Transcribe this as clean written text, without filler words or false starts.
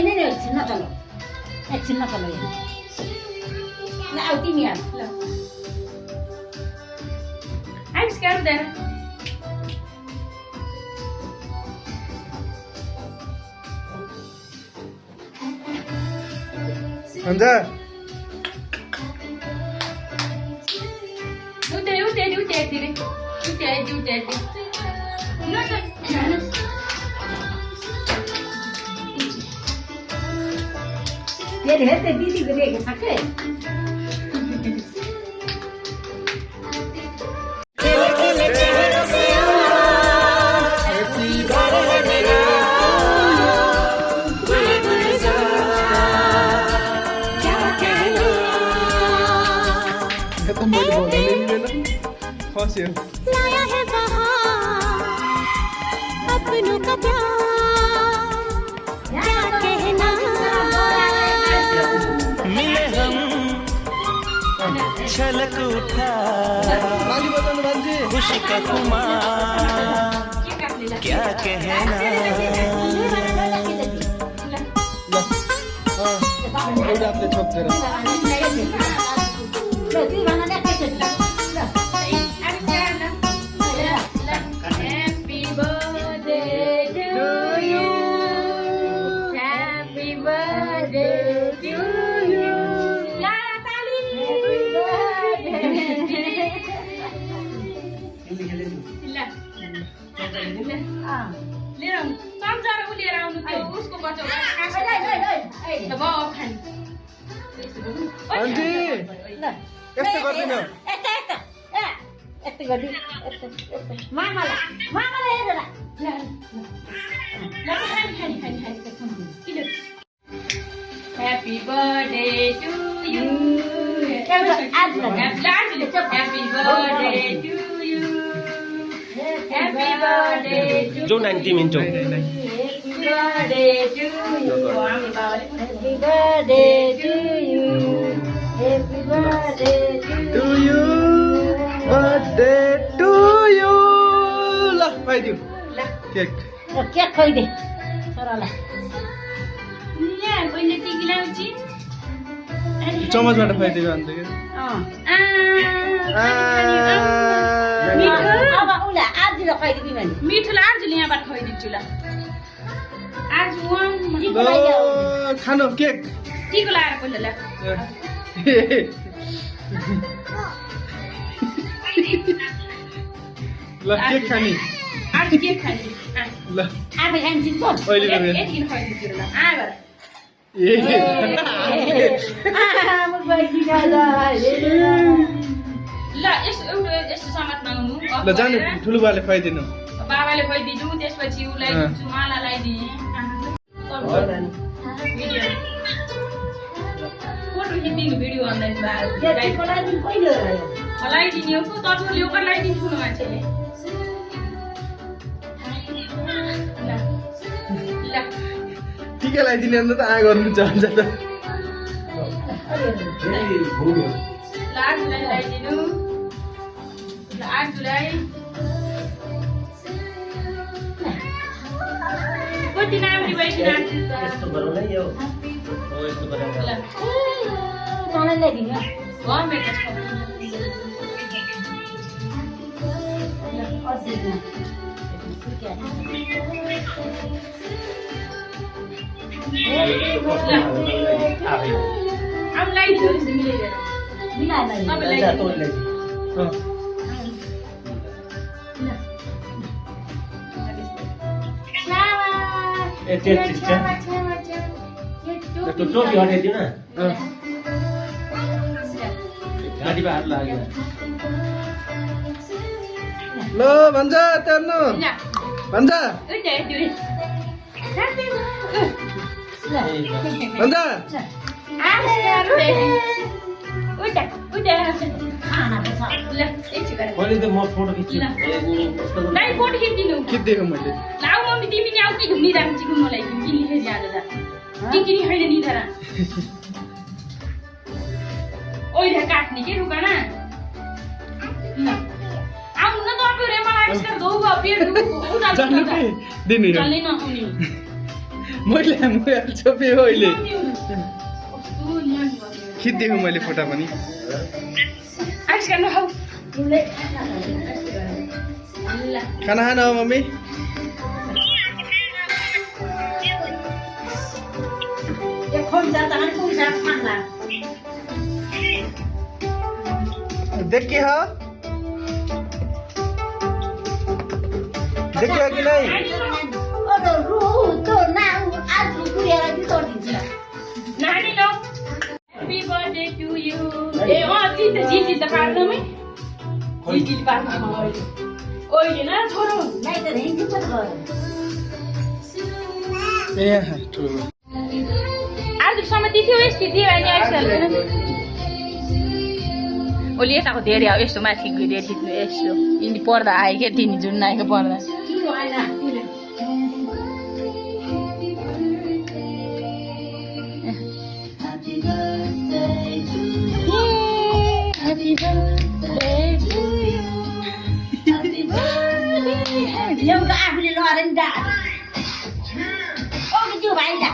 नहीं छिन्न चलो छिन्न चलो ल आउ तिमी हाल ल I'm scared there. Anja. Do that. No. ये हेते दीदी को लेके सके लाया है बहार अपनों का प्यार क्या कहना मिले हम छलक उठा खुशी का खुमार क्या कहना Happy birthday to you. Happy birthday to you. La tali. लिएर चम्चा र उ लिएर आउनु त्यो उसको बचाउ अब खानु आन्टी यस्तो गर्दिन यस्तो गर्दी मामालाई हेरेर Happy birthday to you. Happy birthday to you. Happy birthday to you. जो 90 minute Happy birthday to you. Happy birthday to you. Happy birthday to you. Birthday to you ल पाइदियो केक केक खोइदे छोरालाई यहाँ बहिनी टिकी लाउँछि चमचबाट खुवाइदियो अन्त अब उसलाई आजले खुवाइदिबी भने मिठोलाई आजले यहाँबाट खुवाइदिन्छु ल आज खानु केक टिको लाएर पहिला ल ल केक खाने आज केक खाने ल आफै खान्छन् त अहिले एकदिन खुवाइदिन्छु ल आएर ल यस्तो समात माग्नु ल जानु ठुलो बाले खुवाइदिनु बाबाले खुवाइदिन्छु त्यसपछि उसलाई दिन्छु मालालाई दिए फोटो खिचिदिनु भिडियो अनलाइन लगाइदिने हो तर्फ ल्याउकर लगाइदिन्छु न मान्छेले ल टिका लगाइदिने अन्त त आ गर्नु चाहन्छ त ल 8 जुलाई लगाइदिनु ल 8 जुलाई कति नाम रिवाइज यस्तो गरौँ न यो हो यस्तो गरौँ ल तँलाई ल्याइदिनु हो मेरो अब लगाइदिनु मिलेर तो टोपी हटाइदिउ न गाडीमा हात लाग्यो ल भन्छ तेर्नु भन्छ भन्छ मैले त म फोटो खिच्छु फोटो खिचिदिनु खिचिदिएको मैले लाउ मम्मी तिमी नि आउ कि घुम्नी राम चिकु मलाई किन लेखेर आज त टिकिनी हैन नि धरा ओइ रे काट्ने के रुकाना आउनु न तपाईहरु मलाई यस्तो धोउ पेट उता जानु के दिनु चल्नै नआउने मैले छोपेँ हो अहिले कस्तो न्यानो भयो। खिचिदिएको मैले फोटा पनि आइसक्रिम नखाऊ। तिमीले खाना ल खाना खान हो मम्मी यो खोइ जान्छ भने पैसा खाना देखे हो देखियो कि नै अरे रु तो नाउ आज पुरेर चाहिँ तोडिन्छ नानी लो ह्यापी बर्थडे टु यु ए चिन्ता जित पार्नमै जित पार्न ओइले न छोरो नाइ त हिँड्नु पनि गयो ए ठुलो आज समति थियो यस्तो थियो अनि आइसक्यो ओली यताको धेरै अब यस्तो माथि गएर जित्नु यस्तो यिनी पर्दा आयो क्या तिनी जुन आएको पर्दा किन आएन किन एउटा आफूले लडेर नि डाँड ओ त्यो भाइ डा